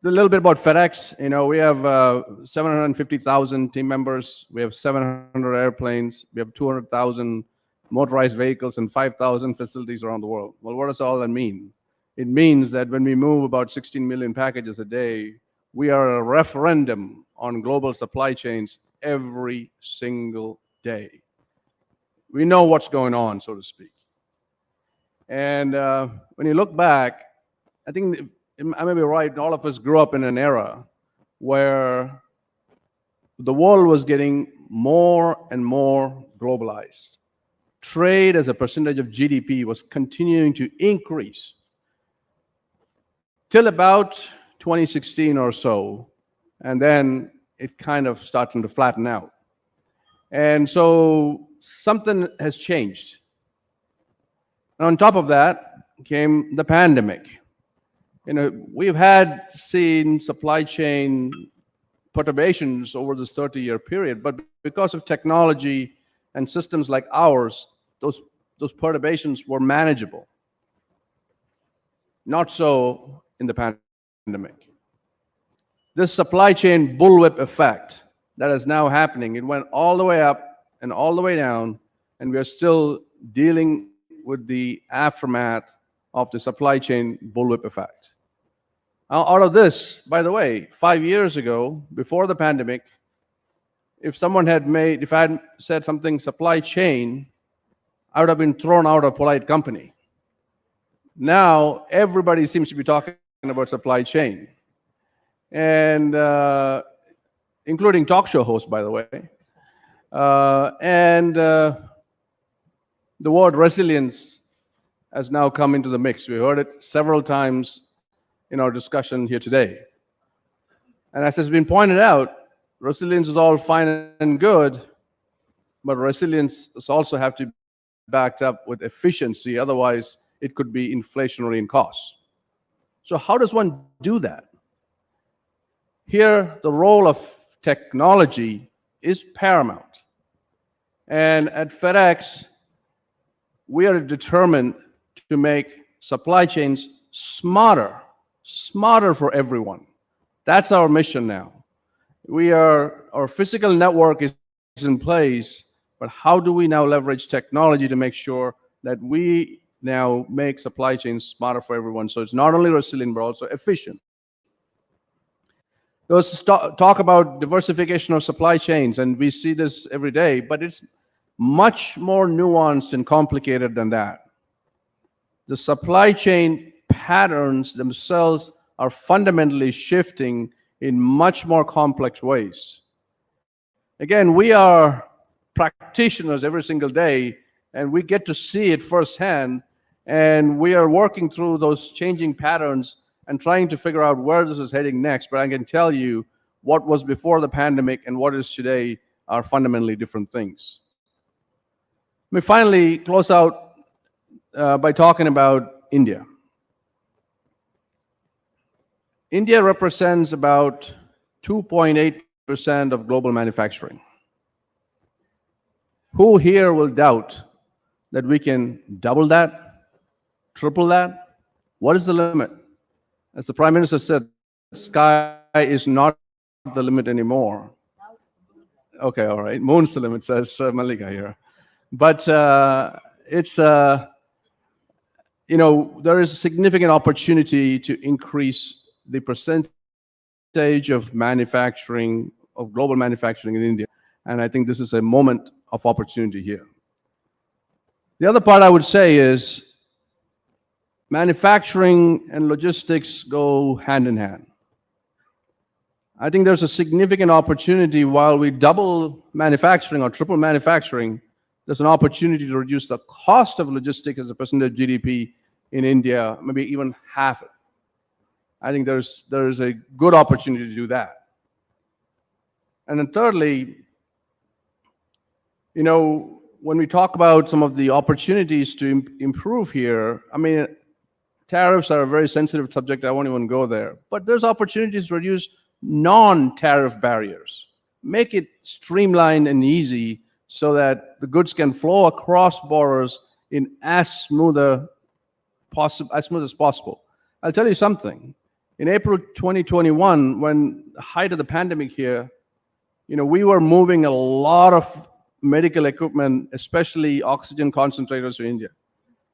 A little bit about FedEx. We have 750,000 team members. We have 700 airplanes. We have 200,000 motorized vehicles and 5,000 facilities around the world. Well, what does all that mean? It means that when we move about 16 million packages a day, we are a referendum on global supply chains every single day. We know what's going on, so to speak. And when you look back, I think I may be right, all of us grew up in an era where the world was getting more and more globalized. Trade as a percentage of GDP was continuing to increase till about 2016 or so, and then it kind of started to flatten out. And so something has changed. And on top of that came the pandemic. We've had seen supply chain perturbations over this 30-year period, but because of technology and systems like ours, those perturbations were manageable. Not so in the pandemic. This supply chain bullwhip effect that is now happening, it went all the way up and all the way down, and we are still dealing with the aftermath of the supply chain bullwhip effect. Out of this, by the way, 5 years ago, before the pandemic, if I had said something supply chain, I would have been thrown out of polite company. Now, everybody seems to be talking about supply chain, and including talk show hosts, by the way. The word resilience has now come into the mix. We heard it several times in our discussion here today. And as has been pointed out, resilience is all fine and good, but resilience also have to be backed up with efficiency. Otherwise, it could be inflationary in costs. So how does one do that? Here, the role of technology is paramount. And at FedEx, we are determined to make supply chains smarter for everyone. That's our mission now. Our physical network is in place, but how do we now leverage technology to make sure that we now make supply chains smarter for everyone? So it's not only resilient, but also efficient. Let's talk about diversification of supply chains, and we see this every day, but it's much more nuanced and complicated than that. The supply chain patterns themselves are fundamentally shifting in much more complex ways. Again, we are practitioners every single day, and we get to see it firsthand, and we are working through those changing patterns and trying to figure out where this is heading next. But I can tell you what was before the pandemic and what is today are fundamentally different things. Let me finally close out by talking about India. India represents about 2.8% of global manufacturing. Who here will doubt that we can double that, triple that? What is the limit? As the Prime Minister said, the sky is not the limit anymore. Okay, all right. Moon's the limit, says Malika here. But it's, there is a significant opportunity to increase the percentage of manufacturing, of global manufacturing in India. And I think this is a moment of opportunity here. The other part I would say is manufacturing and logistics go hand in hand. I think there's a significant opportunity while we double manufacturing or triple manufacturing, there's an opportunity to reduce the cost of logistics as a percentage of GDP in India, maybe even half it. I think there's a good opportunity to do that. And then thirdly, when we talk about some of the opportunities to improve here, I mean, tariffs are a very sensitive subject. I won't even go there. But there's opportunities to reduce non-tariff barriers. Make it streamlined and easy so that the goods can flow across borders in as smooth as possible. I'll tell you something. In April 2021, when the height of the pandemic here, we were moving a lot of medical equipment, especially oxygen concentrators, to India.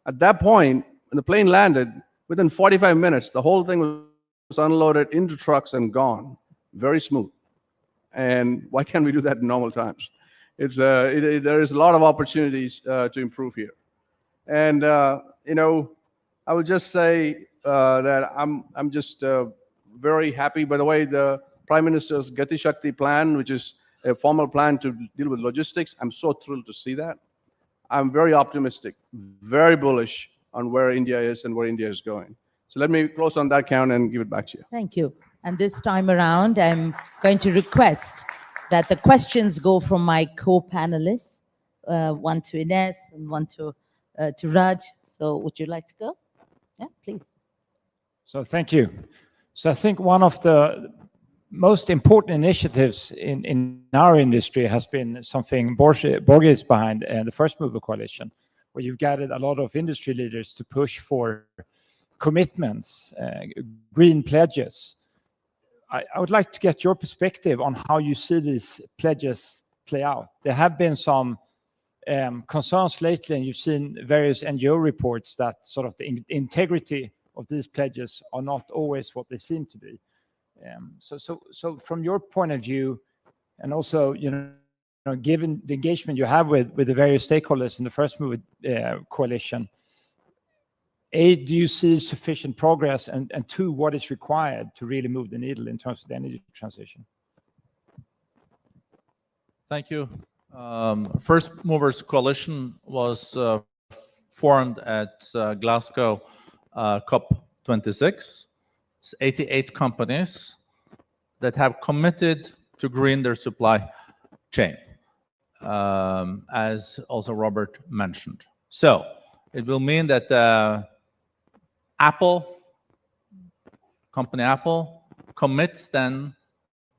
At that point, when the plane landed, within 45 minutes, the whole thing was unloaded into trucks and gone. Very smooth. And why can't we do that in normal times? There is a lot of opportunities to improve here. And, I would just say that I'm just very happy. By the way, the Prime Minister's Gati Shakti plan, which is a formal plan to deal with logistics, I'm so thrilled to see that. I'm very optimistic, very bullish on where India is and where India is going. So let me close on that count and give it back to you. Thank you. And this time around, I'm going to request that the questions go from my co-panelists, one to Ines and one to Raj. So would you like to go? Yeah, please. So thank you. So I think one of the most important initiatives in our industry has been something Borge is behind, the First Mover Coalition, where you've gathered a lot of industry leaders to push for commitments, green pledges. I would like to get your perspective on how you see these pledges play out. There have been some concerns lately, and you've seen various NGO reports that sort of the integrity of these pledges are not always what they seem to be. So from your point of view, and also, given the engagement you have with the various stakeholders in the First Mover Coalition, A, do you see sufficient progress, and two, what is required to really move the needle in terms of the energy transition? Thank you. First Movers Coalition was formed at Glasgow COP26. It's 88 companies that have committed to green their supply chain, as also Robert mentioned. So it will mean that company Apple, commits then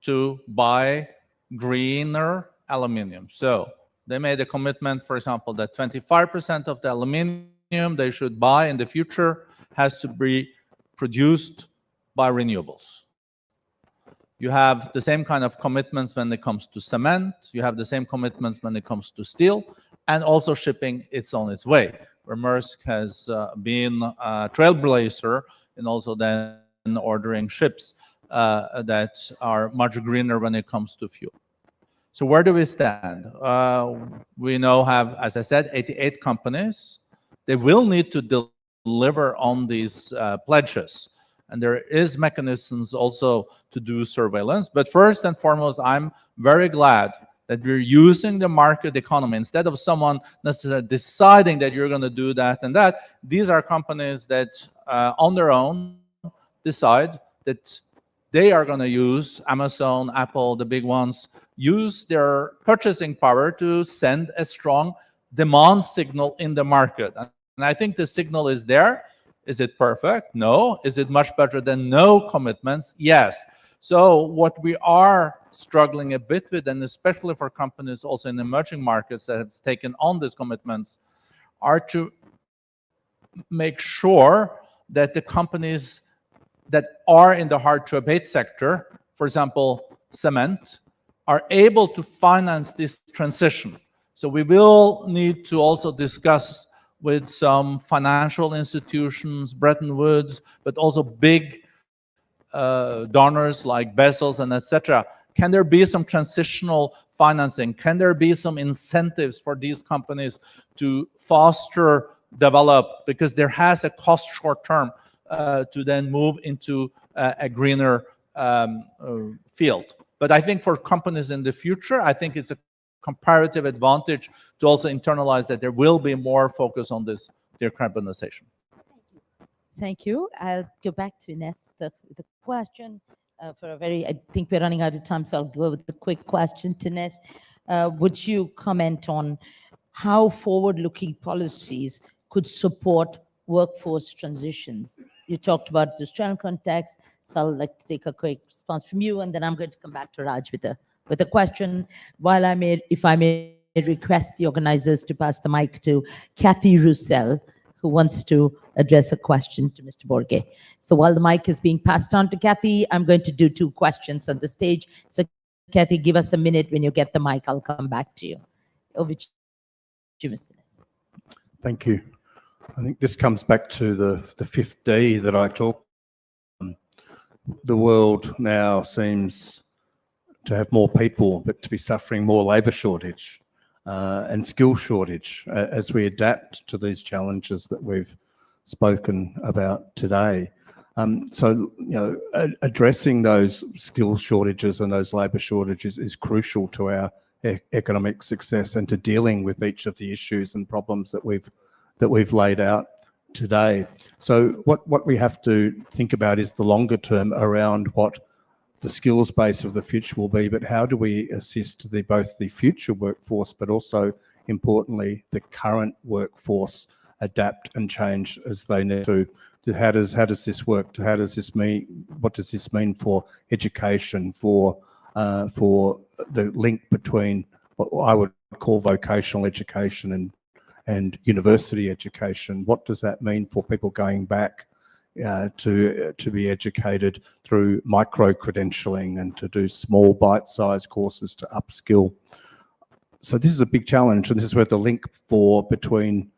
to buy greener aluminium. So they made a commitment, for example, that 25% of the aluminium they should buy in the future has to be produced by renewables. You have the same kind of commitments when it comes to cement. You have the same commitments when it comes to steel, and also shipping. It's on its way, where Maersk has been a trailblazer in also then ordering ships that are much greener when it comes to fuel. So where do we stand? We now have, as I said, 88 companies. They will need to deliver on these pledges. And there is mechanisms also to do surveillance. But first and foremost, I'm very glad that we're using the market economy. Instead of someone necessarily deciding that you're going to do that and that, these are companies that on their own decide that they are going to use Amazon, Apple, the big ones, use their purchasing power to send a strong demand signal in the market. And I think the signal is there. Is it perfect? No. Is it much better than no commitments? Yes. So what we are struggling a bit with, and especially for companies also in emerging markets that have taken on these commitments, are to make sure that the companies that are in the hard-to-abate sector, for example, cement, are able to finance this transition. So we will need to also discuss with some financial institutions, Bretton Woods, but also big donors like Bezos and etc. Can there be some transitional financing? Can there be some incentives for these companies to foster, develop? Because there has a cost short term to then move into a greener field. But I think for companies in the future, I think it's a comparative advantage to also internalize that there will be more focus on this decarbonization. Thank you. I'll go back to Ines with the question for a very, I think we're running out of time, so I'll go with the quick question to Ines. Would you comment on how forward-looking policies could support workforce transitions? You talked about the Australian context, so I'd like to take a quick response from you, and then I'm going to come back to Raj with a question. While if I may request the organizers to pass the mic to Kathy Roussel, who wants to address a question to Mr. Borge. So while the mic is being passed on to Kathy, I'm going to do two questions on the stage. So Kathy, give us a minute. When you get the mic, I'll come back to you. Over to you, Mr. Ness. Thank you. I think this comes back to the fifth D that I talked. The world now seems to have more people, but to be suffering more labour shortage and skill shortage as we adapt to these challenges that we've spoken about today. So, addressing those skill shortages and those labour shortages is crucial to our economic success and to dealing with each of the issues and problems that we've laid out today. So what we have to think about is the longer term around what the skills base of the future will be, but how do we assist both the future workforce, but also importantly, the current workforce adapt and change as they need to How does this work? How does this mean? What does this mean for education? For the link between what I would call vocational education and university education? What does that mean for people going back to be educated through micro-credentialing and to do small bite-sized courses to upskill? So this is a big challenge, and this is where the link between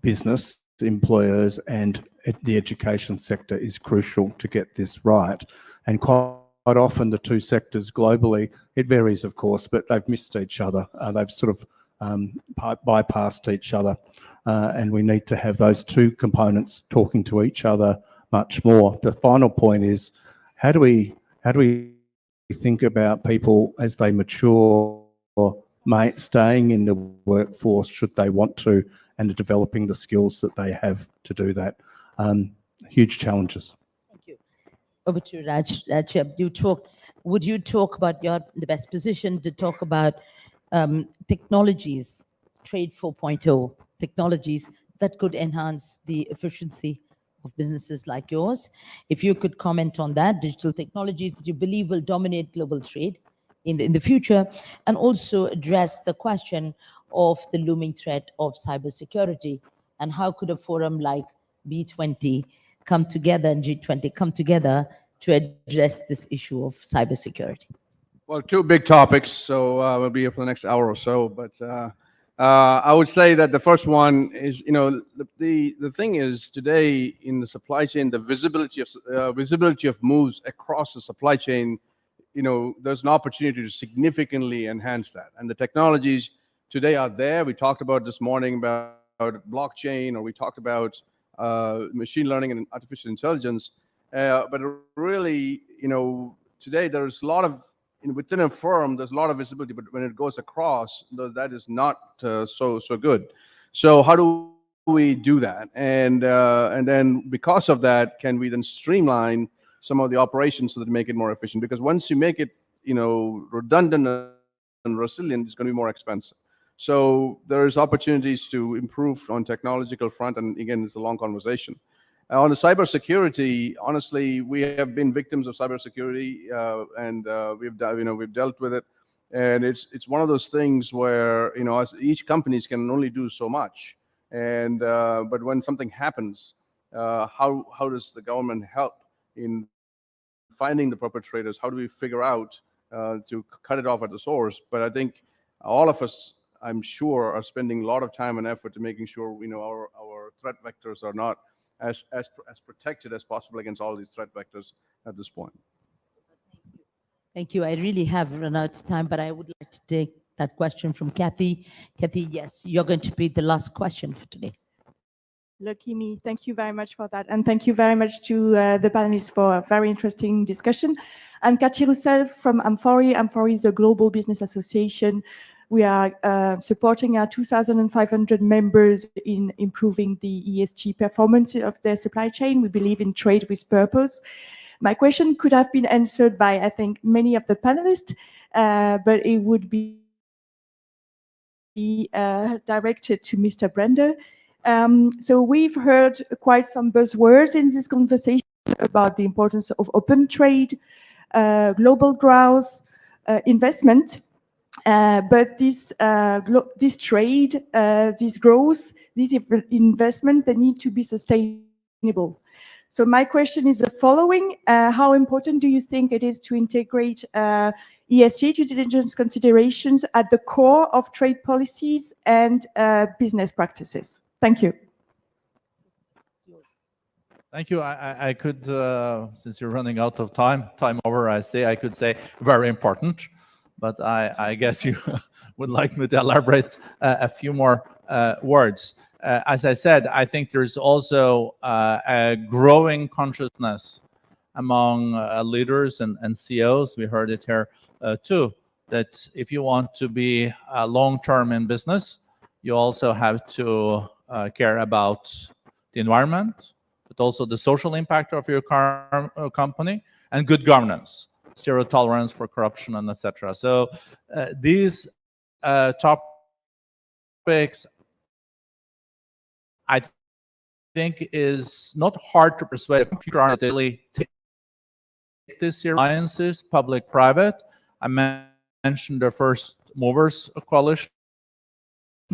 business, employers and the education sector is crucial to get this right. And quite often the two sectors globally, it varies of course, but they've missed each other. They've sort of bypassed each other, and we need to have those two components talking to each other much more. The final point is, how do we think about people as they mature, staying in the workforce should they want to, and developing the skills that they have to do that? Huge challenges. Thank you. Over to you, Raj. Would you talk about the best position to talk about technologies, Trade 4.0, technologies that could enhance the efficiency of businesses like yours? If you could comment on that, digital technologies that you believe will dominate global trade in the future, and also address the question of the looming threat of cybersecurity, and how could a forum like B20 come together and G20 come together to address this issue of cybersecurity? Well, two big topics, so we'll be here for the next hour or so. But I would say that the first one is, the thing is today in the supply chain, the visibility of moves across the supply chain, there's an opportunity to significantly enhance that. And the technologies today are there. We talked about this morning about blockchain, or we talked about machine learning and artificial intelligence. But really, today there's a lot of, within a firm, there's a lot of visibility, but when it goes across, that is not so good. So how do we do that? And then because of that, can we then streamline some of the operations so that make it more efficient? Because once you make it, redundant and resilient, it's going to be more expensive. So there's opportunities to improve on technological front, and again, it's a long conversation. On the cybersecurity, honestly, we have been victims of cybersecurity, and we've dealt with it. And it's one of those things where, as each companies can only do so much. And but when something happens, how does the government help in finding the perpetrators? How do we figure out to cut it off at the source? But I think all of us, I'm sure, are spending a lot of time and effort to making sure our threat vectors are not as protected as possible against all these threat vectors at this point. Thank you. I really have run out of time, but I would like to take that question from Kathy. Kathy, yes, you're going to be the last question for today. Lucky me. Thank you very much for that. And thank you very much to the panelists for a very interesting discussion. I'm Cathy Roussel from Amphori. Amphori is the Global Business Association. We are supporting our 2,500 members in improving the ESG performance of their supply chain. We believe in trade with purpose. My question could have been answered by, I think, many of the panelists, but it would be directed to Mr. Brender. So we've heard quite some buzzwords in this conversation about the importance of open trade, global growth, investment. But this trade, this growth, this investment, they need to be sustainable. So my question is the following: how important do you think it is to integrate ESG due diligence considerations at the core of trade policies and business practices? Thank you. Thank you. I could, since you're running out of time over, I could say very important, but I guess you would like me to elaborate a few more words. As I said, I think there's also a growing consciousness among leaders and CEOs, we heard it here too, that if you want to be long-term in business, you also have to care about the environment, but also the social impact of your company, and good governance, zero tolerance for corruption, and etc. So these topics, I think is not hard to persuade a computer on a daily take this alliances, public-private. I mentioned the First Movers Coalition,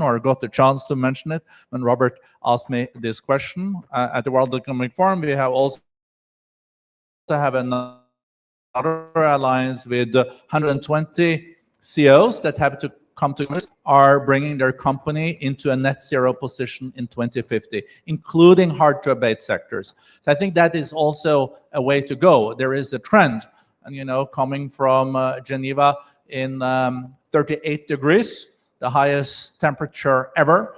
or got the chance to mention it when Robert asked me this question. At the World Economic Forum, we have also have another alliance with 120 CEOs that have to come to are bringing their company into a net zero position in 2050, including hard to abate sectors. So I think that is also a way to go. There is a trend, and you know, coming from Geneva in 38 degrees, the highest temperature ever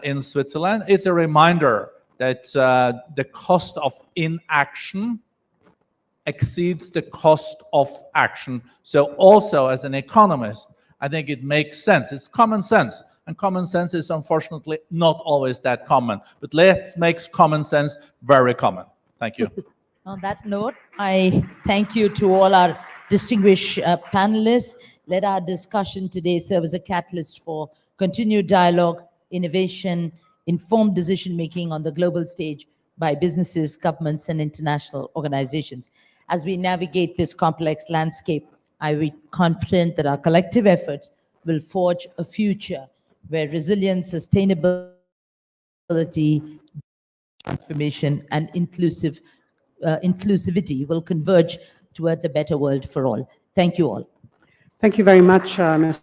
in Switzerland. It's a reminder that the cost of inaction exceeds the cost of action. So also as an economist, I think it makes sense. It's common sense. And common sense is unfortunately not always that common. But let's make common sense very common. Thank you. On that note, I thank you to all our distinguished panelists. Let our discussion today serve as a catalyst for continued dialogue, innovation, informed decision-making on the global stage by businesses, governments, and international organizations. As we navigate this complex landscape, I am confident that our collective efforts will forge a future where resilience, sustainability, transformation, and inclusivity will converge towards a better world for all. Thank you all. Thank you very much, Ms.